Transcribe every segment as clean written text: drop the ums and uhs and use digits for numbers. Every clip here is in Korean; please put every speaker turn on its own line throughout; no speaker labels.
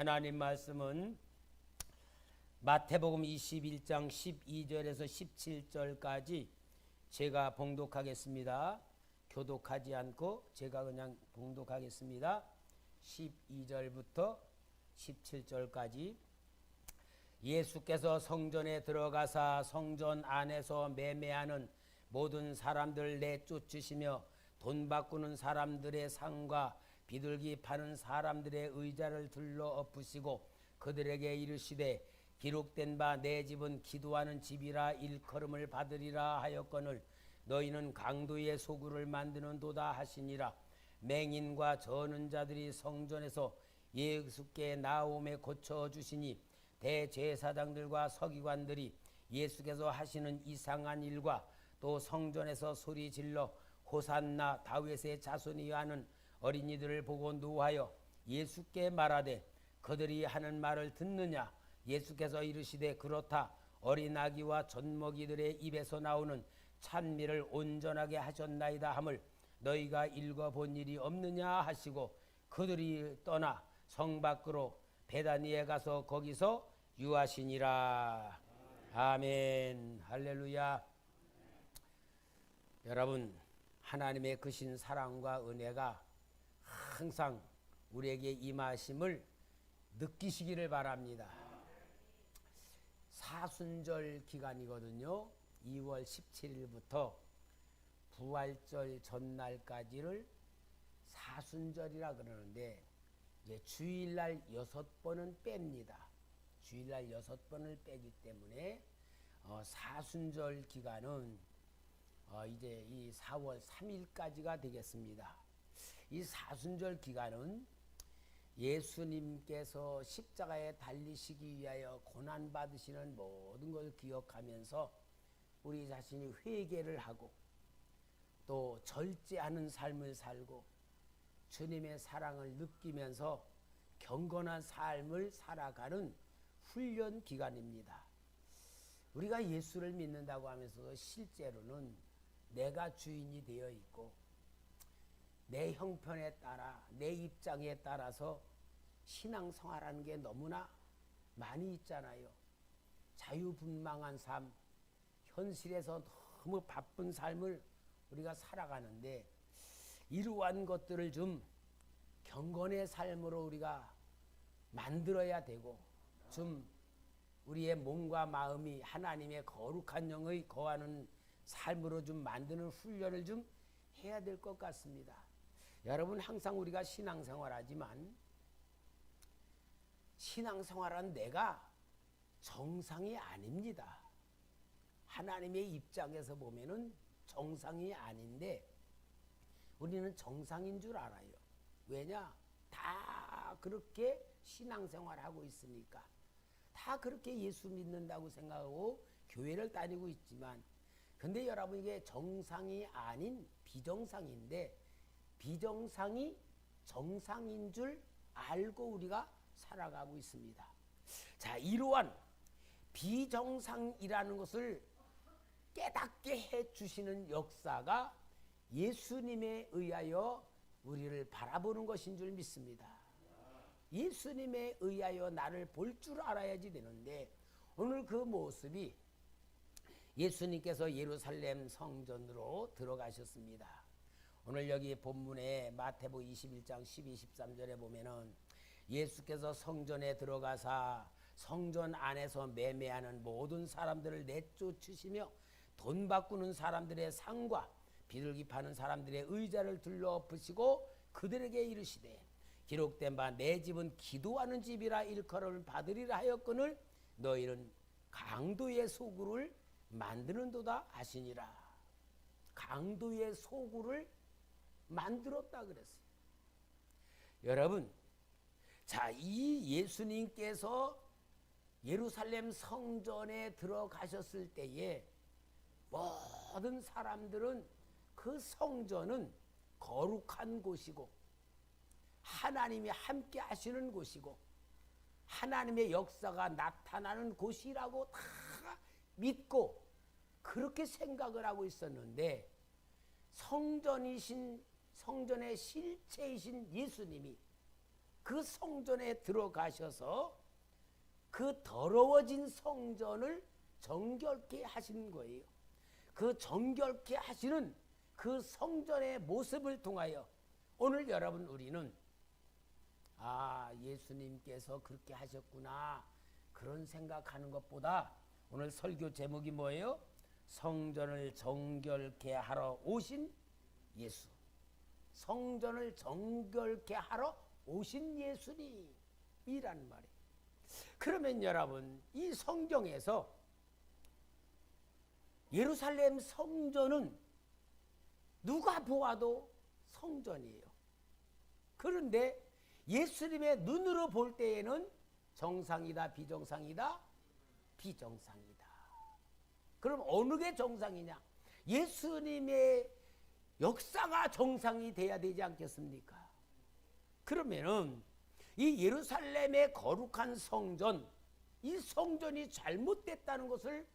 하나님 말씀은 마태복음 21장 12절에서 17절까지 제가 봉독하겠습니다. 교독하지 않고 제가 그냥 봉독하겠습니다. 12절부터 17절까지. 예수께서 성전에 들어가사 성전 안에서 매매하는 모든 사람들 내쫓으시며 돈 바꾸는 사람들의 상과 비둘기 파는 사람들의 의자를 들러 엎으시고 그들에게 이르시되 기록된 바 내 집은 기도하는 집이라 일컬음을 받으리라 하였거늘 너희는 강도의 소굴을 만드는도다 하시니라. 맹인과 저는 자들이 성전에서 예수께 나옴에 고쳐주시니 대제사장들과 서기관들이 예수께서 하시는 이상한 일과 또 성전에서 소리질러 호산나 다윗의 자손이 하는 어린이들을 보고 노하여 예수께 말하되 그들이 하는 말을 듣느냐. 예수께서 이르시되 그렇다. 어린 아기와 젖먹이들의 입에서 나오는 찬미를 온전하게 하셨나이다 함을 너희가 읽어본 일이 없느냐 하시고 그들이 떠나 성 밖으로 베다니에 가서 거기서 유하시니라. 아멘. 할렐루야. 여러분, 하나님의 크신 사랑과 은혜가 항상 우리에게 임하심을 느끼시기를 바랍니다. 사순절 기간이거든요. 2월 17일부터 부활절 전날까지를 사순절이라 그러는데 이제 주일날 6번은 뺍니다. 주일날 6번을 빼기 때문에 사순절 기간은 이제 이 4월 3일까지가 되겠습니다. 이 사순절 기간은 예수님께서 십자가에 달리시기 위하여 고난받으시는 모든 것을 기억하면서 우리 자신이 회개를 하고 또 절제하는 삶을 살고 주님의 사랑을 느끼면서 경건한 삶을 살아가는 훈련 기간입니다. 우리가 예수를 믿는다고 하면서 실제로는 내가 주인이 되어 있고 내 형편에 따라 내 입장에 따라서 신앙생활하는 게 너무나 많이 있잖아요. 자유분방한 삶, 현실에서 너무 바쁜 삶을 우리가 살아가는데 이러한 것들을 좀 경건의 삶으로 우리가 만들어야 되고 좀 우리의 몸과 마음이 하나님의 거룩한 영의 거하는 삶으로 좀 만드는 훈련을 좀 해야 될 것 같습니다. 여러분, 항상 우리가 신앙생활하지만 신앙생활한 내가 정상이 아닙니다. 하나님의 입장에서 보면은 정상이 아닌데 우리는 정상인 줄 알아요. 왜냐? 다 그렇게 신앙생활하고 있으니까. 다 그렇게 예수 믿는다고 생각하고 교회를 다니고 있지만 근데 여러분 이게 정상이 아닌 비정상인데 비정상이 정상인 줄 알고 우리가 살아가고 있습니다. 자, 이러한 비정상이라는 것을 깨닫게 해주시는 역사가 예수님에 의하여 우리를 바라보는 것인 줄 믿습니다. 예수님에 의하여 나를 볼 줄 알아야지 되는데 오늘 그 모습이 예수님께서 예루살렘 성전으로 들어가셨습니다. 오늘 여기 본문에 마태복음 21장 12, 13절에 보면은 예수께서 성전에 들어가사 성전 안에서 매매하는 모든 사람들을 내쫓으시며 돈 바꾸는 사람들의 상과 비둘기 파는 사람들의 의자를 들러 엎으시고 그들에게 이르시되 기록된 바 내 집은 기도하는 집이라 일컬음을 받으리라 하였거늘 너희는 강도의 소굴을 만드는도다 하시니라. 강도의 소굴을 만들었다 그랬어요. 여러분, 자, 이 예수님께서 예루살렘 성전에 들어가셨을 때에 모든 사람들은 그 성전은 거룩한 곳이고 하나님이 함께 하시는 곳이고 하나님의 역사가 나타나는 곳이라고 다 믿고 그렇게 생각을 하고 있었는데 성전의 실체이신 예수님이 그 성전에 들어가셔서 그 더러워진 성전을 정결케 하신 거예요. 그 정결케 하시는 그 성전의 모습을 통하여 오늘 여러분 우리는 예수님께서 그렇게 하셨구나 그런 생각하는 것보다 오늘 설교 제목이 뭐예요? 성전을 정결케 하러 오신 예수. 성전을 정결케 하러 오신 예수님이라는 말이에요. 그러면 여러분 이 성경에서 예루살렘 성전은 누가 보아도 성전이에요. 그런데 예수님의 눈으로 볼 때에는 정상이다 비정상이다? 비정상이다. 그럼 어느 게 정상이냐? 예수님의 역사가 정상이 돼야 되지 않겠습니까? 그러면은 이 예루살렘의 거룩한 성전, 이 성전이 잘못됐다는 것을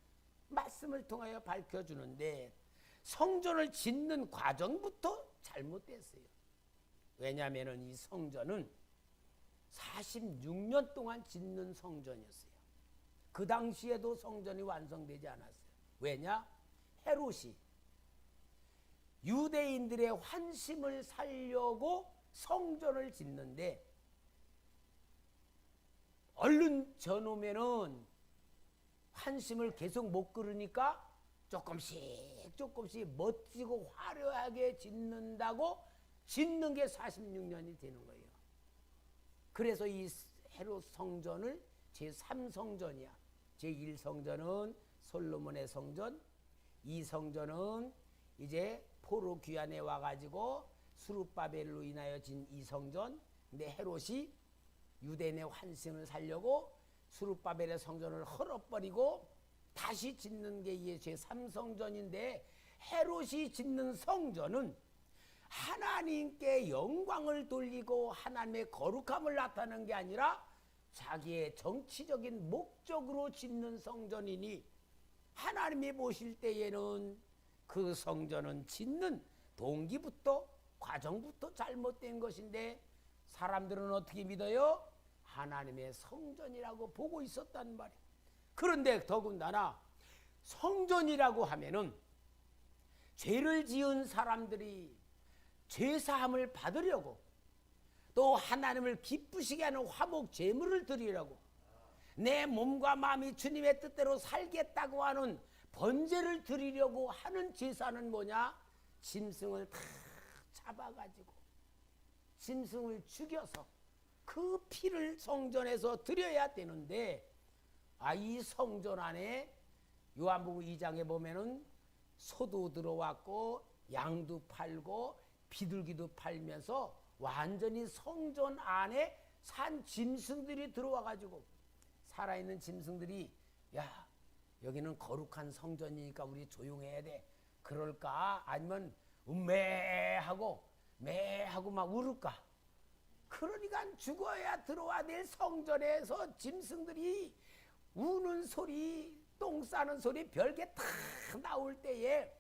말씀을 통하여 밝혀주는데 성전을 짓는 과정부터 잘못됐어요. 왜냐하면 이 성전은 46년 동안 짓는 성전이었어요. 그 당시에도 성전이 완성되지 않았어요. 왜냐? 헤롯이 유대인들의 환심을 살려고 성전을 짓는데 얼른 저놓으면은 환심을 계속 못 끌으니까 조금씩 멋지고 화려하게 짓는다고 짓는 게 46년이 되는 거예요. 그래서 이 헤롯 성전을 제3성전이야. 제1성전은 솔로몬의 성전, 2성전은 이제 포로 귀환에 와가지고 수룹바벨로 인하여 진 이 성전. 근데 헤롯이 유대인의 환심을 살려고 수룹바벨의 성전을 헐어버리고 다시 짓는 게 이게 제3성전인데 헤롯이 짓는 성전은 하나님께 영광을 돌리고 하나님의 거룩함을 나타내는 게 아니라 자기의 정치적인 목적으로 짓는 성전이니 하나님이 보실 때에는 그 성전은 짓는 동기부터 과정부터 잘못된 것인데 사람들은 어떻게 믿어요? 하나님의 성전이라고 보고 있었단 말이에요. 그런데 더군다나 성전이라고 하면은 죄를 지은 사람들이 죄사함을 받으려고 또 하나님을 기쁘시게 하는 화목 제물을 드리려고 내 몸과 마음이 주님의 뜻대로 살겠다고 하는 번제를 드리려고 하는 제사는 뭐냐? 짐승을 다 잡아가지고 짐승을 죽여서 그 피를 성전에서 드려야 되는데 이 성전 안에 요한복음 2장에 보면은 소도 들어왔고 양도 팔고 비둘기도 팔면서 완전히 성전 안에 산 짐승들이 들어와가지고 살아있는 짐승들이 야 여기는 거룩한 성전이니까 우리 조용해야 돼 그럴까 아니면 매하고 막 울을까 그러니까 죽어야 들어와야 될 성전에서 짐승들이 우는 소리 똥 싸는 소리 별게 다 나올 때에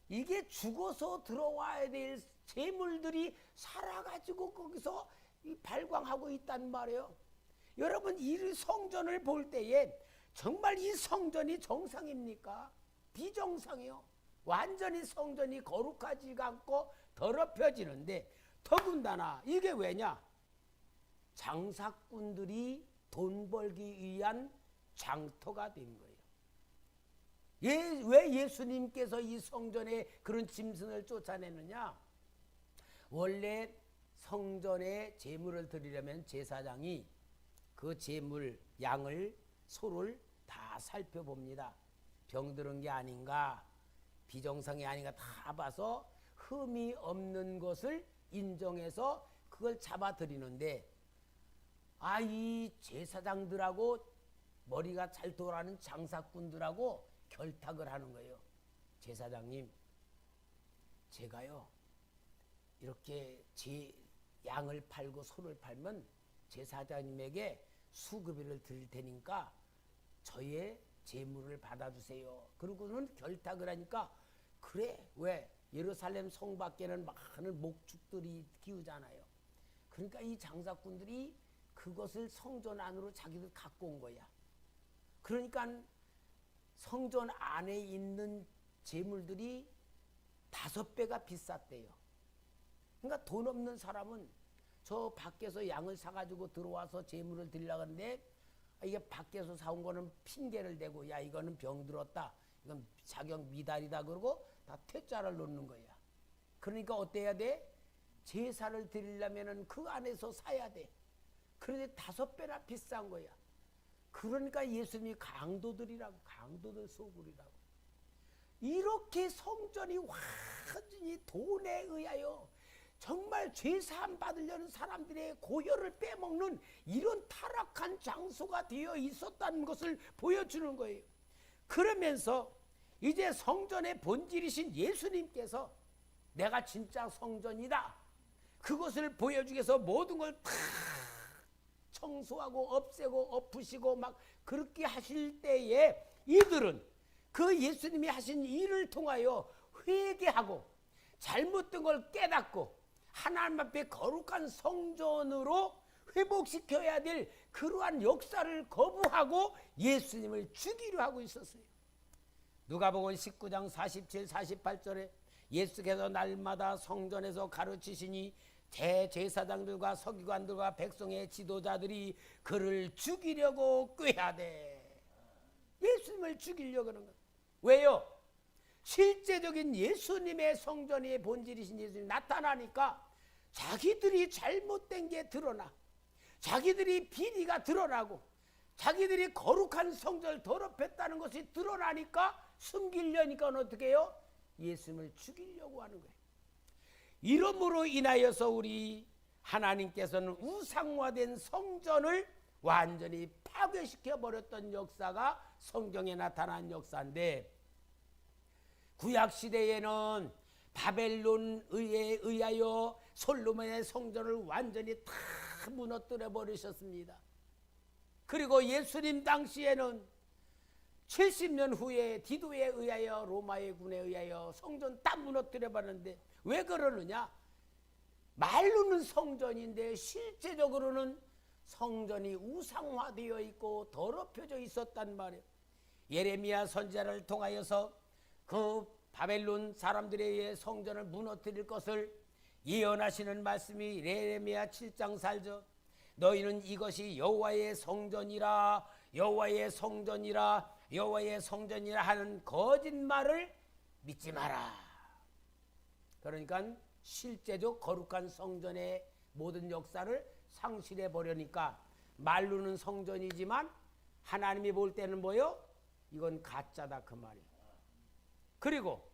이게 죽어서 들어와야 될 재물들이 살아가지고 거기서 발광하고 있단 말이에요. 여러분 이 성전을 볼 때에 정말 이 성전이 정상입니까? 비정상이요. 완전히 성전이 거룩하지가 않고 더럽혀지는데 더군다나 이게 왜냐? 장사꾼들이 돈 벌기 위한 장터가 된 거예요. 왜 예수님께서 이 성전에 그런 짐승을 쫓아내느냐? 원래 성전에 제물을 드리려면 제사장이 그 제물 양을 소를 다 살펴봅니다. 병들은 게 아닌가 비정상이 아닌가 다 봐서 흠이 없는 것을 인정해서 그걸 잡아드리는데 이 제사장들하고 머리가 잘 돌아가는 장사꾼들하고 결탁을 하는 거예요. 제사장님 제가요 이렇게 제 양을 팔고 소를 팔면 제사장님에게 수급비를 드릴 테니까 저의 재물을 받아주세요. 그러고는 결탁을 하니까 그래 왜 예루살렘 성 밖에는 많은 목축들이 키우잖아요. 그러니까 이 장사꾼들이 그것을 성전 안으로 자기들 갖고 온 거야. 그러니까 성전 안에 있는 재물들이 5배가 비쌌대요. 그러니까 돈 없는 사람은 저 밖에서 양을 사가지고 들어와서 재물을 드리려고 하는데 이게 밖에서 사온 거는 핑계를 대고 야 이거는 병들었다, 이건 자격 미달이다 그러고 다 퇴짜를 놓는 거야. 그러니까 어때야 돼? 제사를 드리려면은 그 안에서 사야 돼. 그런데 5배나 비싼 거야. 그러니까 예수님이 강도들이라고, 강도들 소굴이라고. 이렇게 성전이 완전히 돈에 의하여 정말 죄사함 받으려는 사람들의 고혈을 빼먹는 이런 타락한 장소가 되어 있었다는 것을 보여주는 거예요. 그러면서 이제 성전의 본질이신 예수님께서 내가 진짜 성전이다, 그것을 보여주기 위해서 모든 걸 다 청소하고 없애고 엎으시고 막 그렇게 하실 때에 이들은 그 예수님이 하신 일을 통하여 회개하고 잘못된 걸 깨닫고 하나님 앞에 거룩한 성전으로 회복시켜야 될 그러한 역사를 거부하고 예수님을 죽이려 하고 있었어요. 누가복음 19장 47, 48절에 예수께서 날마다 성전에서 가르치시니 대제사장들과 서기관들과 백성의 지도자들이 그를 죽이려고 꾀하되, 예수님을 죽이려고 하는 거예요. 왜요? 실제적인 예수님의 성전의 본질이신 예수님이 나타나니까 자기들이 잘못된 게 드러나, 자기들이 비리가 드러나고 자기들이 거룩한 성전을 더럽혔다는 것이 드러나니까 숨기려니까 어떻게 해요? 예수님을 죽이려고 하는 거예요. 이러므로 인하여서 우리 하나님께서는 우상화된 성전을 완전히 파괴시켜 버렸던 역사가 성경에 나타난 역사인데, 구약시대에는 바벨론에 의하여 솔로몬의 성전을 완전히 다 무너뜨려 버리셨습니다. 그리고 예수님 당시에는 70년 후에 디도에 의하여 로마의 군에 의하여 성전 다 무너뜨려 버렸는데, 왜 그러느냐? 말로는 성전인데 실제적으로는 성전이 우상화되어 있고 더럽혀져 있었단 말이에요. 예레미야 선지자를 통하여서 그 바벨론 사람들에 의해 성전을 무너뜨릴 것을 예언하시는 말씀이 예레미야 7장 4절, 너희는 이것이 여호와의 성전이라, 여호와의 성전이라, 여호와의 성전이라 하는 거짓말을 믿지 마라. 그러니까 실제적 거룩한 성전의 모든 역사를 상실해 버리니까 말로는 성전이지만 하나님이 볼 때는 뭐요? 이건 가짜다 그 말이에요. 그리고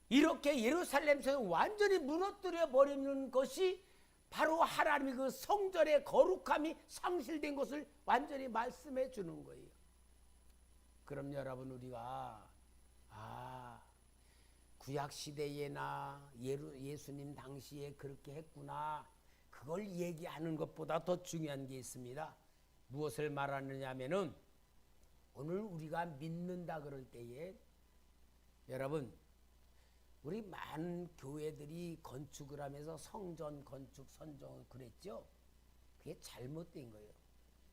이렇게 예루살렘에서 완전히 무너뜨려 버리는 것이 바로 하나님의 그 성전의 거룩함이 상실된 것을 완전히 말씀해 주는 거예요. 그럼 여러분, 우리가 구약시대에나 예수님 당시에 그렇게 했구나, 그걸 얘기하는 것보다 더 중요한 게 있습니다. 무엇을 말하느냐 하면은, 오늘 우리가 믿는다 그럴 때에 여러분, 우리 많은 교회들이 건축을 하면서 성전 건축 선정을 그랬죠. 그게 잘못된 거예요.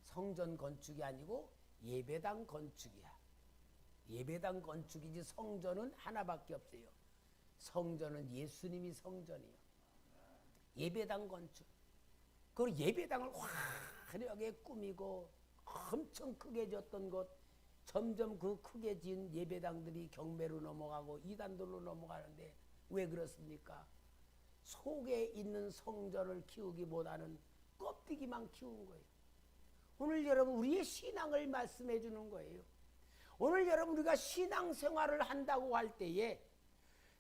성전 건축이 아니고 예배당 건축이야. 예배당 건축이지 성전은 하나밖에 없어요. 성전은 예수님이 성전이에요. 예배당 건축. 그 예배당을 화려하게 꾸미고 엄청 크게 졌던 것, 점점 그 크게 지은 예배당들이 경매로 넘어가고 이단들로 넘어가는데 왜 그렇습니까? 속에 있는 성전을 키우기보다는 껍데기만 키운 거예요. 오늘 여러분, 우리의 신앙을 말씀해 주는 거예요. 오늘 여러분, 우리가 신앙생활을 한다고 할 때에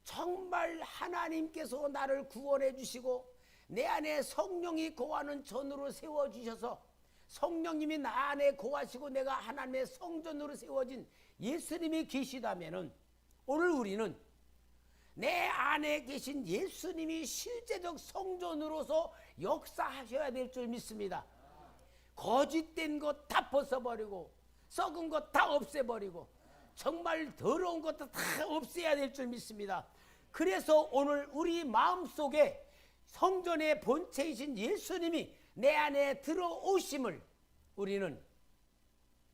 정말 하나님께서 나를 구원해 주시고 내 안에 성령이 거하는 전으로 세워주셔서 성령님이 나 안에 거하시고 내가 하나님의 성전으로 세워진 예수님이 계시다면은, 오늘 우리는 내 안에 계신 예수님이 실제적 성전으로서 역사하셔야 될 줄 믿습니다. 거짓된 것 다 벗어버리고 썩은 것 다 없애버리고 정말 더러운 것도 다 없애야 될 줄 믿습니다. 그래서 오늘 우리 마음속에 성전의 본체이신 예수님이 내 안에 들어오심을 우리는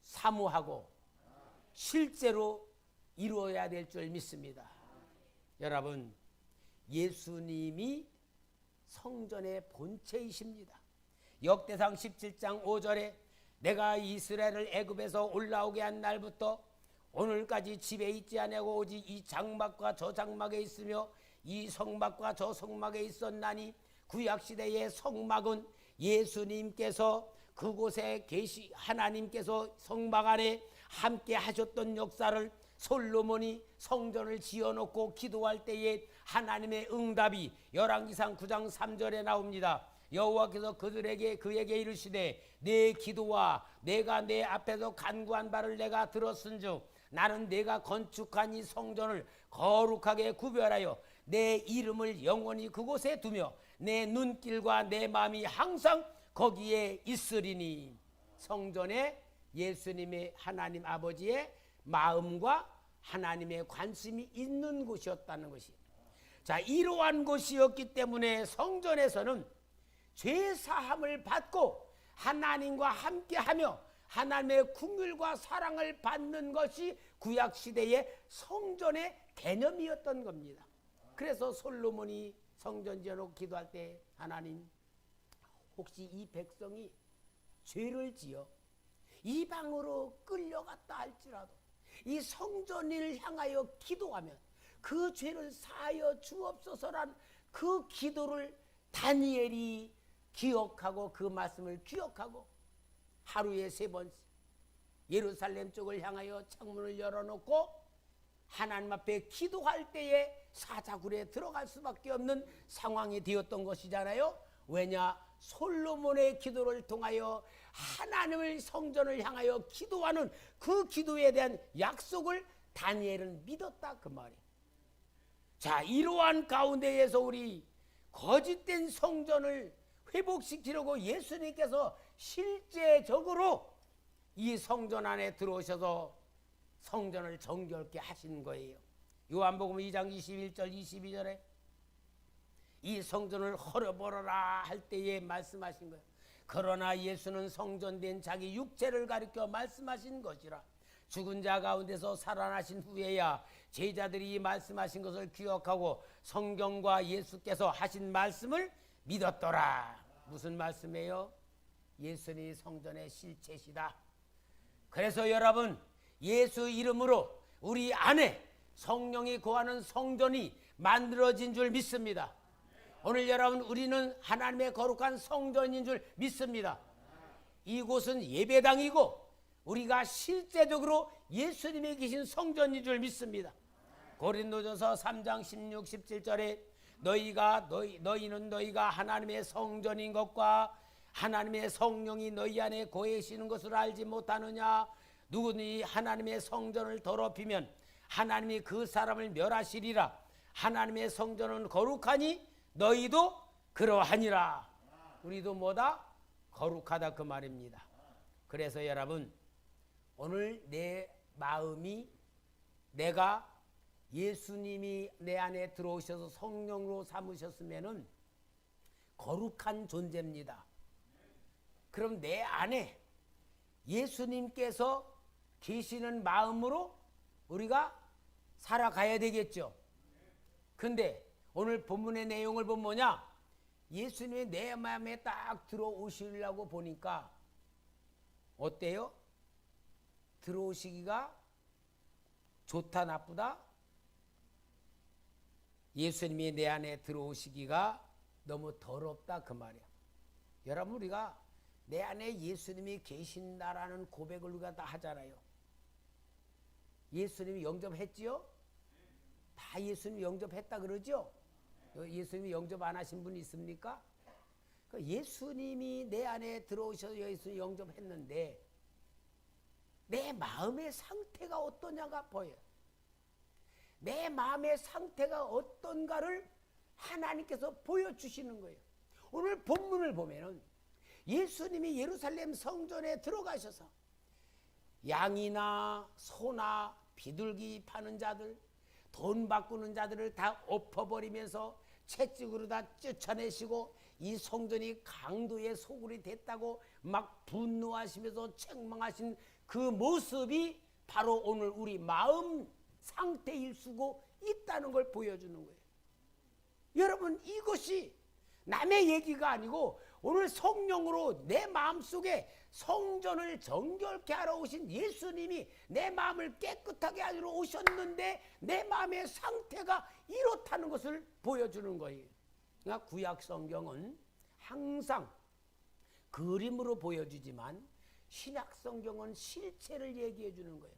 사모하고 실제로 이루어야 될 줄 믿습니다. 여러분, 예수님이 성전의 본체이십니다. 역대상 17장 5절에 내가 이스라엘을 애굽에서 올라오게 한 날부터 오늘까지 집에 있지 아니하고 오직 이 장막과 저 장막에 있으며 이 성막과 저 성막에 있었나니 구약시대의 성막은 예수님께서 그곳에 계시 하나님께서 성막 안에 함께 하셨던 역사를 솔로몬이 성전을 지어놓고 기도할 때에 하나님의 응답이 열왕기상 9장 3절에 나옵니다. 여호와께서 그에게 이르시되 내 기도와 내가 내 앞에서 간구한 바를 내가 들었은즉 나는 내가 건축한 이 성전을 거룩하게 구별하여 내 이름을 영원히 그곳에 두며 내 눈길과 내 마음이 항상 거기에 있으리니. 성전에 예수님의 하나님 아버지의 마음과 하나님의 관심이 있는 곳이었다는 것이. 자, 이러한 곳이었기 때문에 성전에서는 죄 사함을 받고 하나님과 함께하며 하나님의 긍휼과 사랑을 받는 것이 구약시대의 성전의 개념이었던 겁니다. 그래서 솔로몬이 성전 지어놓고 기도할 때 하나님, 혹시 이 백성이 죄를 지어 이방으로 끌려갔다 할지라도 이 성전을 향하여 기도하면 그 죄를 사하여 주옵소서란 그 기도를 다니엘이 기억하고 그 말씀을 기억하고 하루에 3번 예루살렘 쪽을 향하여 창문을 열어놓고 하나님 앞에 기도할 때에 사자굴에 들어갈 수밖에 없는 상황이 되었던 것이잖아요. 왜냐? 솔로몬의 기도를 통하여 하나님의 성전을 향하여 기도하는 그 기도에 대한 약속을 다니엘은 믿었다 그 말이에요. 자, 이러한 가운데에서 우리 거짓된 성전을 회복시키려고 예수님께서 실제적으로 이 성전 안에 들어오셔서 성전을 정결케 하신 거예요. 요한복음 2장 21절 22절에 이 성전을 헐어버려라 할 때에 말씀하신 거예요. 그러나 예수는 성전된 자기 육체를 가리켜 말씀하신 것이라. 죽은 자 가운데서 살아나신 후에야 제자들이 말씀하신 것을 기억하고 성경과 예수께서 하신 말씀을 믿었더라. 무슨 말씀이에요? 예수님이 성전의 실체시다. 그래서 여러분, 예수 이름으로 우리 안에 성령이 거하는 성전이 만들어진 줄 믿습니다. 오늘 여러분, 우리는 하나님의 거룩한 성전인 줄 믿습니다. 이곳은 예배당이고 우리가 실제적으로 예수님이 계신 성전인 줄 믿습니다. 고린도전서 3장 16, 17절에 너희는 너희가 하나님의 성전인 것과 하나님의 성령이 너희 안에 거하시는 것을 알지 못하느냐? 누구니 하나님의 성전을 더럽히면 하나님이 그 사람을 멸하시리라. 하나님의 성전은 거룩하니 너희도 그러하니라. 우리도 뭐다? 거룩하다 그 말입니다. 그래서 여러분, 오늘 내 마음이 내가 예수님이 내 안에 들어오셔서 성령으로 삼으셨으면은 거룩한 존재입니다. 그럼 내 안에 예수님께서 계시는 마음으로 우리가 살아가야 되겠죠. 근데 오늘 본문의 내용을 보면 뭐냐? 예수님이 내 마음에 딱 들어오시려고 보니까 어때요? 들어오시기가 좋다 나쁘다? 예수님이 내 안에 들어오시기가 너무 더럽다 그 말이야. 여러분, 우리가 내 안에 예수님이 계신다라는 고백을 우리가 다 하잖아요. 예수님이 영접했지요? 다 예수님 영접했다 그러죠? 예수님이 영접 안 하신 분 있습니까? 예수님이 내 안에 들어오셔서 예수님 영접했는데 내 마음의 상태가 어떠냐가 보여요. 내 마음의 상태가 어떤가를 하나님께서 보여주시는 거예요. 오늘 본문을 보면은 예수님이 예루살렘 성전에 들어가셔서 양이나 소나 비둘기 파는 자들, 돈 바꾸는 자들을 다 엎어버리면서 채찍으로 다 쫓아내시고 이 성전이 강도의 소굴이 됐다고 막 분노하시면서 책망하신 그 모습이 바로 오늘 우리 마음 상태일 수고 있다는 걸 보여주는 거예요. 여러분, 이것이 남의 얘기가 아니고 오늘 성령으로 내 마음속에 성전을 정결케 하러 오신 예수님이 내 마음을 깨끗하게 하러 오셨는데 내 마음의 상태가 이렇다는 것을 보여주는 거예요. 그러니까 구약 성경은 항상 그림으로 보여주지만 신약 성경은 실체를 얘기해 주는 거예요.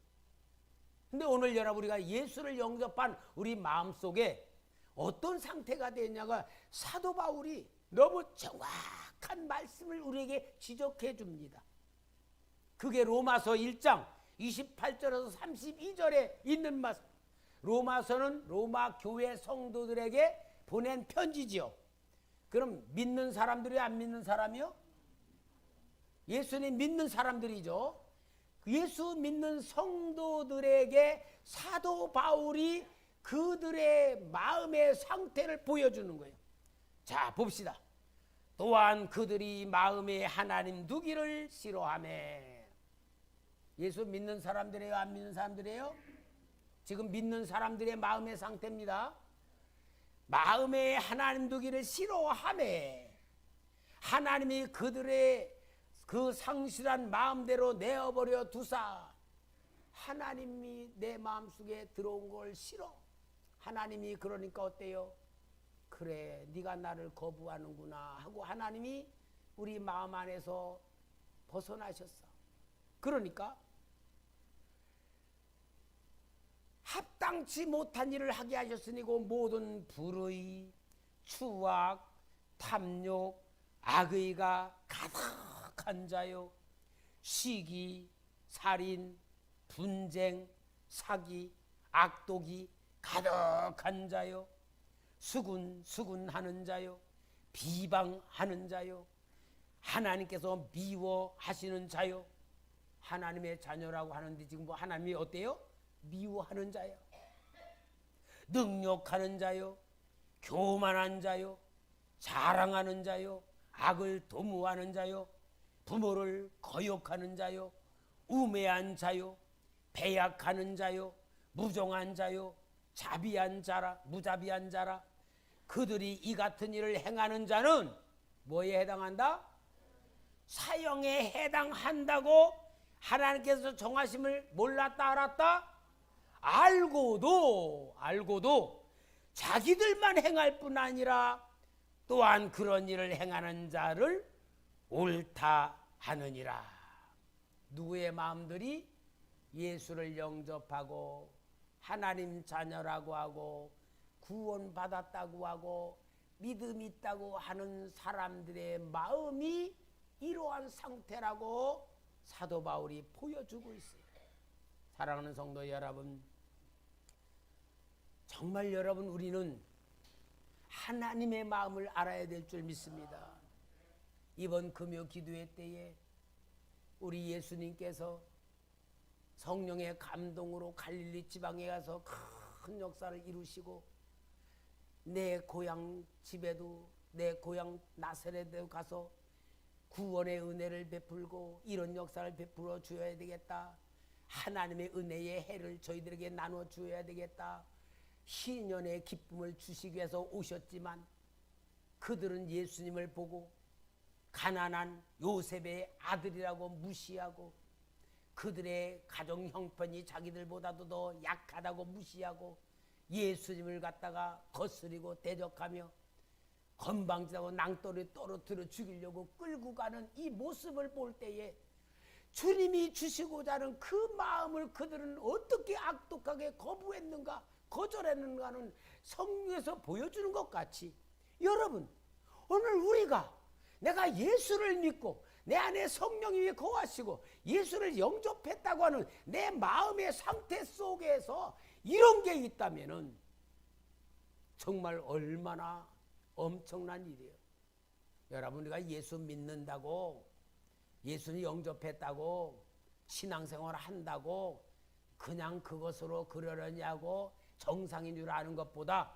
근데 오늘 여러분, 우리가 예수를 영접한 우리 마음속에 어떤 상태가 되냐가 사도 바울이 너무 정확한 말씀을 우리에게 지적해 줍니다. 그게 로마서 1장 28절에서 32절에 있는 말씀. 로마서는 로마 교회 성도들에게 보낸 편지지요. 그럼 믿는 사람들이 안 믿는 사람이요? 예수님 믿는 사람들이죠. 예수 믿는 성도들에게 사도 바울이 그들의 마음의 상태를 보여주는 거예요. 자, 봅시다. 또한 그들이 마음에 하나님 두기를 싫어하매. 예수 믿는 사람들이에요? 안 믿는 사람들이에요? 지금 믿는 사람들의 마음의 상태입니다. 마음에 하나님 두기를 싫어하매 하나님이 그들의 그 상실한 마음대로 내어버려 두사 하나님이 내 마음속에 들어온 걸 싫어. 하나님이 그러니까 어때요? 그래, 네가 나를 거부하는구나 하고 하나님이 우리 마음 안에서 벗어나셨어. 그러니까 합당치 못한 일을 하게 하셨으니 그 모든 불의, 추악, 탐욕, 악의가 가득한 자요, 시기, 살인, 분쟁, 사기, 악독이 가득한 자요, 수군하는 자요, 비방하는 자요, 하나님께서 미워하시는 자요. 하나님의 자녀라고 하는데 지금 뭐 하나님이 어때요? 미워하는 자요, 능욕하는 자요, 교만한 자요, 자랑하는 자요, 악을 도모하는 자요, 부모를 거역하는 자요, 우매한 자요, 배약하는 자요, 무정한 자요, 자비한 자라, 무자비한 자라. 그들이 이 같은 일을 행하는 자는 뭐에 해당한다? 사형에 해당한다고 하나님께서 정하심을 몰랐다 알았다? 알고도 자기들만 행할 뿐 아니라 또한 그런 일을 행하는 자를 옳다 하느니라. 누구의 마음들이 예수를 영접하고 하나님 자녀라고 하고 구원받았다고 하고 믿음 있다고 하는 사람들의 마음이 이러한 상태라고 사도 바울이 보여주고 있어요. 사랑하는 성도 여러분, 정말 여러분, 우리는 하나님의 마음을 알아야 될 줄 믿습니다. 이번 금요 기도회 때에 우리 예수님께서 성령의 감동으로 갈릴리 지방에 가서 큰 역사를 이루시고 내 고향 집에도, 내 고향 나사렛에도 가서 구원의 은혜를 베풀고 이런 역사를 베풀어 주어야 되겠다. 하나님의 은혜의 해를 저희들에게 나눠 주어야 되겠다. 희년의 기쁨을 주시기 위해서 오셨지만 그들은 예수님을 보고 가난한 요셉의 아들이라고 무시하고 그들의 가정 형편이 자기들보다도 더 약하다고 무시하고 예수님을 갖다가 거스리고 대적하며 건방지다고 낭떠러리 떨어뜨려 죽이려고 끌고 가는 이 모습을 볼 때에 주님이 주시고자 하는 그 마음을 그들은 어떻게 악독하게 거부했는가, 거절했는가는 성경에서 보여주는 것 같이, 여러분, 오늘 우리가 내가 예수를 믿고 내 안에 성령이 거하시고 예수를 영접했다고 하는 내 마음의 상태 속에서 이런 게 있다면은 정말 얼마나 엄청난 일이에요. 여러분, 우리가 예수 믿는다고, 예수를 영접했다고, 신앙생활을 한다고 그냥 그것으로 그러려냐고 정상인 줄 아는 것보다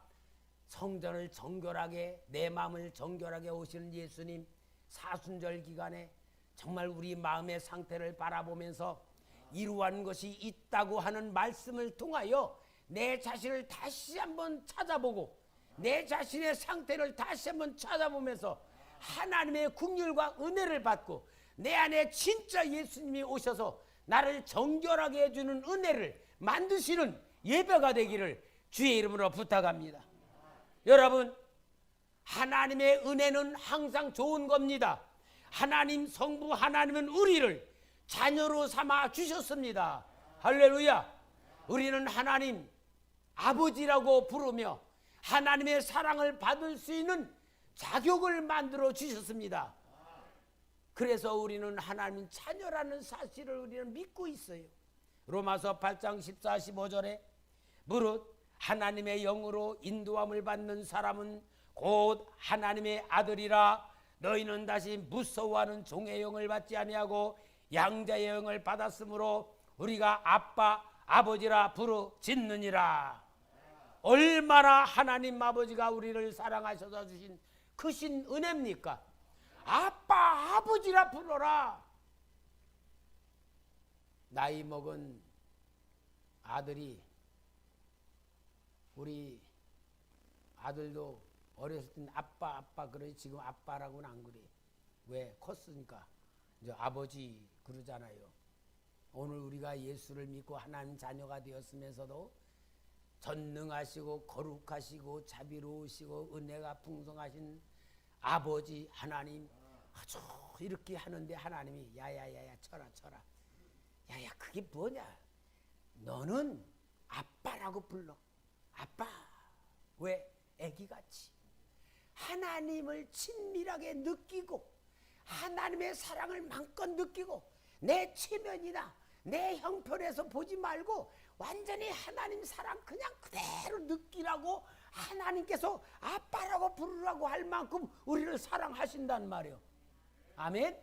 성전을 정결하게, 내 마음을 정결하게 오시는 예수님, 사순절 기간에 정말 우리 마음의 상태를 바라보면서 이루한 것이 있다고 하는 말씀을 통하여 내 자신을 다시 한번 찾아보고 내 자신의 상태를 다시 한번 찾아보면서 하나님의 긍휼과 은혜를 받고 내 안에 진짜 예수님이 오셔서 나를 정결하게 해주는 은혜를 만드시는 예배가 되기를 주의 이름으로 부탁합니다. 여러분, 하나님의 은혜는 항상 좋은 겁니다. 하나님 성부 하나님은 우리를 자녀로 삼아 주셨습니다. 할렐루야. 우리는 하나님 아버지라고 부르며 하나님의 사랑을 받을 수 있는 자격을 만들어 주셨습니다. 그래서 우리는 하나님 자녀라는 사실을 우리는 믿고 있어요. 로마서 8장 14, 15절에 무릇 하나님의 영으로 인도함을 받는 사람은 곧 하나님의 아들이라. 너희는 다시 무서워하는 종의 영을 받지 아니하고 양자의 영을 받았으므로 우리가 아빠 아버지라 부르짖느니라. 얼마나 하나님 아버지가 우리를 사랑하셔서 주신 크신 은혜입니까? 아빠 아버지라 불러라. 나이 먹은 아들이, 우리 아들도 어렸을 땐 아빠 그래. 지금 아빠라고는 안 그래. 왜? 컸으니까 이제 아버지 그러잖아요. 오늘 우리가 예수를 믿고 하나님 자녀가 되었으면서도 전능하시고 거룩하시고 자비로우시고 은혜가 풍성하신 아버지 하나님, 아주 이렇게 하는데 하나님이 야야야야 쳐라 야야 그게 뭐냐, 너는 아빠라고 불러. 아빠. 왜? 애기같이 하나님을 친밀하게 느끼고 하나님의 사랑을 마음껏 느끼고 내 체면이나 내 형편에서 보지 말고 완전히 하나님 사랑 그냥 그대로 느끼라고 하나님께서 아빠라고 부르라고 할 만큼 우리를 사랑하신단 말이에요. 아멘.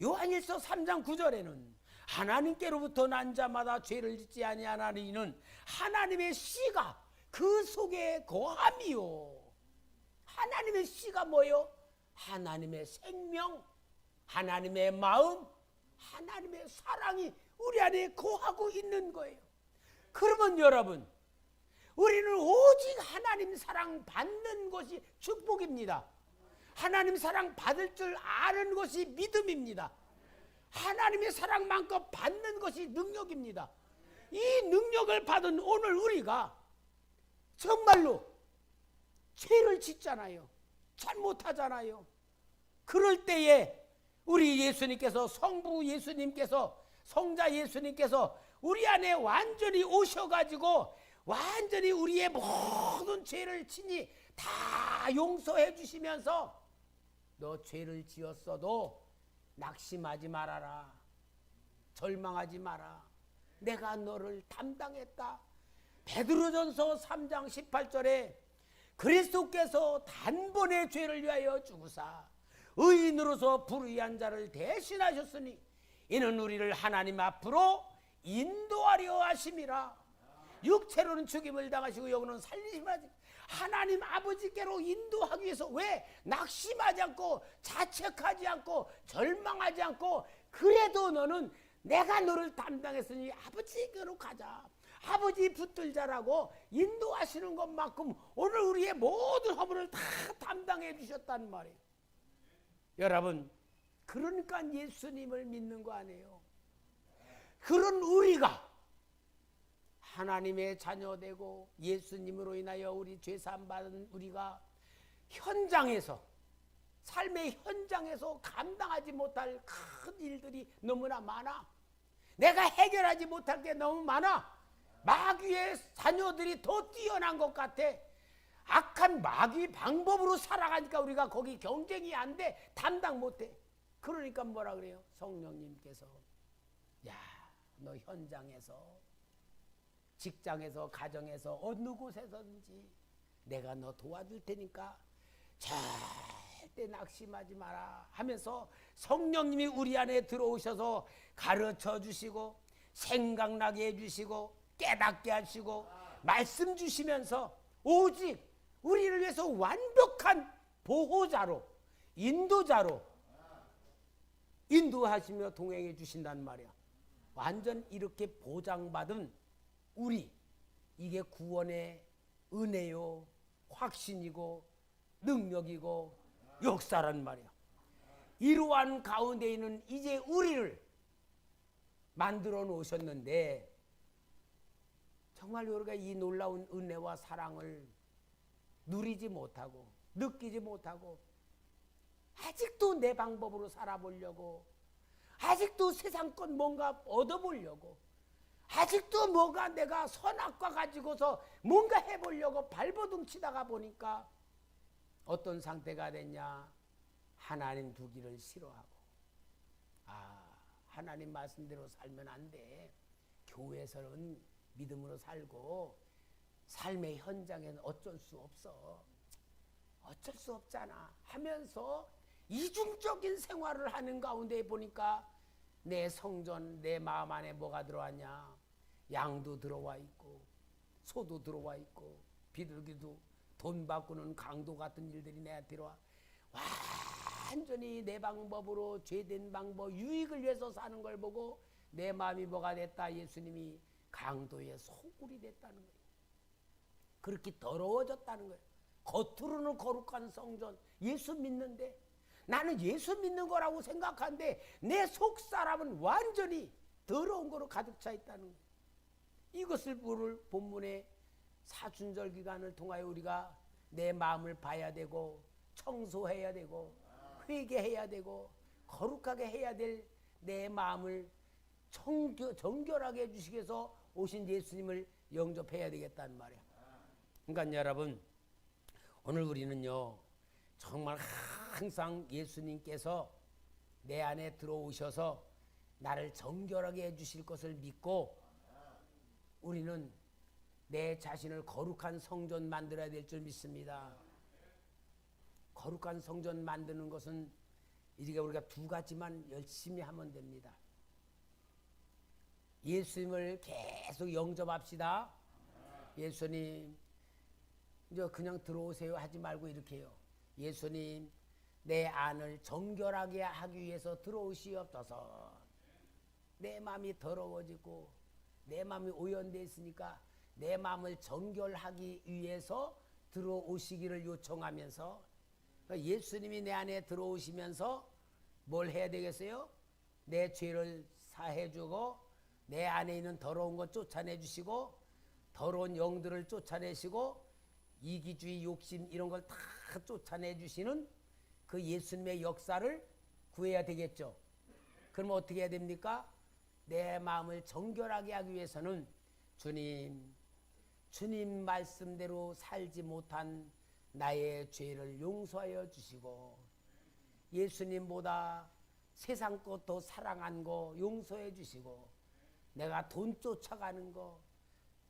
요한일서 3장 9절에는 하나님께로부터 난 자마다 죄를 짓지 아니하나니는 하나님의 씨가 그 속에 거함이요. 하나님의 씨가 뭐요? 하나님의 생명, 하나님의 마음, 하나님의 사랑이 우리 안에 거하고 있는 거예요. 그러면 여러분, 우리는 오직 하나님 사랑 받는 것이 축복입니다. 하나님 사랑 받을 줄 아는 것이 믿음입니다. 하나님의 사랑 마음껏 받는 것이 능력입니다. 이 능력을 받은 오늘 우리가 정말로 죄를 짓잖아요. 잘못하잖아요. 그럴 때에 우리 예수님께서, 성부 예수님께서, 성자 예수님께서 우리 안에 완전히 오셔가지고 완전히 우리의 모든 죄를 친히 다 용서해 주시면서 너 죄를 지었어도 낙심하지 말아라. 절망하지 마라. 내가 너를 담당했다. 베드로전서 3장 18절에 그리스도께서 단번에 죄를 위하여 죽으사 의인으로서 불의한 자를 대신하셨으니 이는 우리를 하나님 앞으로 인도하려 하심이라. 육체로는 죽임을 당하시고 영으로는 살리심을 하지. 하나님 아버지께로 인도하기 위해서 왜 낙심하지 않고 자책하지 않고 절망하지 않고 그래도 너는 내가 너를 담당했으니 아버지께로 가자. 아버지 붙들자라고 인도하시는 것만큼 오늘 우리의 모든 허물을 다 담당해 주셨단 말이에요. 여러분, 그러니까 예수님을 믿는 거 아니에요. 그런 우리가 하나님의 자녀되고 예수님으로 인하여 우리 죄사함 받은 우리가 현장에서, 삶의 현장에서 감당하지 못할 큰 일들이 너무나 많아. 내가 해결하지 못할 게 너무 많아. 마귀의 자녀들이 더 뛰어난 것 같아. 악한 마귀 방법으로 살아가니까 우리가 거기 경쟁이 안 돼. 담당 못해. 그러니까 뭐라 그래요? 성령님께서 야, 너 현장에서, 직장에서, 가정에서, 어느 곳에서든지 내가 너 도와줄 테니까 절대 낙심하지 마라 하면서 성령님이 우리 안에 들어오셔서 가르쳐 주시고 생각나게 해주시고 깨닫게 하시고 말씀 주시면서 오직 우리를 위해서 완벽한 보호자로, 인도자로 인도하시며 동행해 주신단 말이야. 완전 이렇게 보장받은 우리, 이게 구원의 은혜요, 확신이고 능력이고 역사란 말이야. 이러한 가운데 있는 이제 우리를 만들어 놓으셨는데, 정말 우리가 이 놀라운 은혜와 사랑을 누리지 못하고 느끼지 못하고 아직도 내 방법으로 살아보려고, 아직도 세상껏 뭔가 얻어보려고, 아직도 뭐가 내가 선악과 가지고서 뭔가 해보려고 발버둥 치다가 보니까 어떤 상태가 됐냐? 하나님 두기를 싫어하고, 하나님 말씀대로 살면 안 돼. 교회에서는 믿음으로 살고 삶의 현장에는 어쩔 수 없어. 어쩔 수 없잖아 하면서 이중적인 생활을 하는 가운데 보니까 내 성전, 내 마음 안에 뭐가 들어왔냐? 양도 들어와 있고 소도 들어와 있고 비둘기도 돈 바꾸는 강도 같은 일들이 내한테 들어와. 완전히 내 방법으로 죄된 방법, 유익을 위해서 사는 걸 보고 내 마음이 뭐가 됐다? 예수님이 강도의 소굴이 됐다는 거예요. 그렇게 더러워졌다는 거예요. 겉으로는 거룩한 성전, 예수 믿는데, 나는 예수 믿는 거라고 생각하는데 내 속사람은 완전히 더러운 거로 가득 차 있다는 거예요. 이것을 오늘 본문의 사순절 기간을 통하여 우리가 내 마음을 봐야 되고 청소해야 되고 회개해야 되고 거룩하게 해야 될 내 마음을 정결하게 해주시기 위해서 오신 예수님을 영접해야 되겠다는 말이야. 그러니까 여러분, 오늘 우리는요 정말 항상 예수님께서 내 안에 들어오셔서 나를 정결하게 해주실 것을 믿고 우리는 내 자신을 거룩한 성전 만들어야 될 줄 믿습니다. 거룩한 성전 만드는 것은 이렇게 우리가 두 가지만 열심히 하면 됩니다. 예수님을 계속 영접합시다. 예수님, 이제 그냥 들어오세요 하지 말고 이렇게 해요. 예수님, 내 안을 정결하게 하기 위해서 들어오시옵소서. 내 마음이 더러워지고 내 마음이 오염되어 있으니까 내 마음을 정결하기 위해서 들어오시기를 요청하면서, 그러니까 예수님이 내 안에 들어오시면서 뭘 해야 되겠어요? 내 죄를 사해주고 내 안에 있는 더러운 것 쫓아내주시고 더러운 영들을 쫓아내시고 이기주의, 욕심 이런 걸 다 쫓아내주시는 그 예수님의 역사를 구해야 되겠죠. 그럼 어떻게 해야 됩니까? 내 마음을 정결하게 하기 위해서는 주님 말씀대로 살지 못한 나의 죄를 용서하여 주시고 예수님보다 세상 것 더 사랑한 거 용서해 주시고 내가 돈 쫓아가는 거,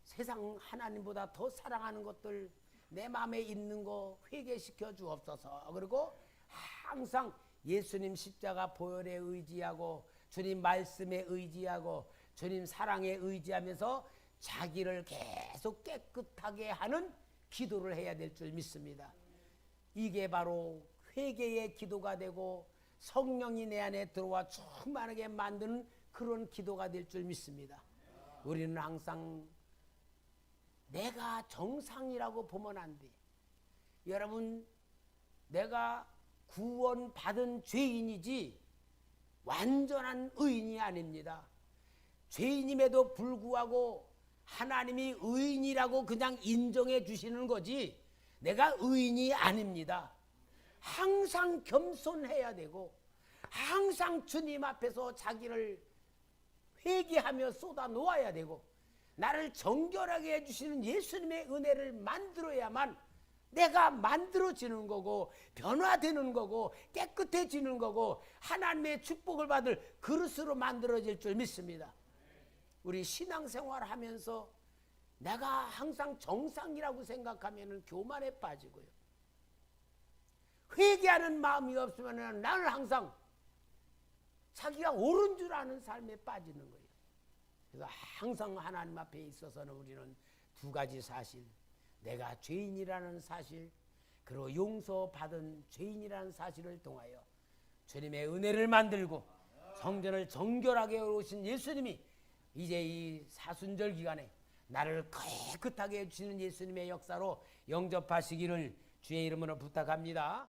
세상 하나님보다 더 사랑하는 것들 내 마음에 있는 거 회개시켜 주옵소서. 그리고 항상 예수님 십자가 보혈에 의지하고 주님 말씀에 의지하고 주님 사랑에 의지하면서 자기를 계속 깨끗하게 하는 기도를 해야 될 줄 믿습니다. 이게 바로 회개의 기도가 되고 성령이 내 안에 들어와 충만하게 만드는 그런 기도가 될 줄 믿습니다. 우리는 항상 내가 정상이라고 보면 안 돼. 여러분, 내가 구원받은 죄인이지 완전한 의인이 아닙니다. 죄인임에도 불구하고 하나님이 의인이라고 그냥 인정해 주시는 거지 내가 의인이 아닙니다. 항상 겸손해야 되고 항상 주님 앞에서 자기를 회개하며 쏟아 놓아야 되고 나를 정결하게 해주시는 예수님의 은혜를 만들어야만 내가 만들어지는 거고 변화되는 거고 깨끗해지는 거고 하나님의 축복을 받을 그릇으로 만들어질 줄 믿습니다. 우리 신앙생활 하면서 내가 항상 정상이라고 생각하면 교만에 빠지고요. 회개하는 마음이 없으면 나는 항상 자기가 옳은 줄 아는 삶에 빠지는 거예요. 그래서 항상 하나님 앞에 있어서는 우리는 두 가지 사실, 내가 죄인이라는 사실, 그리고 용서받은 죄인이라는 사실을 통하여 주님의 은혜를 만들고 성전을 정결하게 오신 예수님이 이제 이 사순절 기간에 나를 깨끗하게 해주시는 예수님의 역사로 영접하시기를 주의 이름으로 부탁합니다.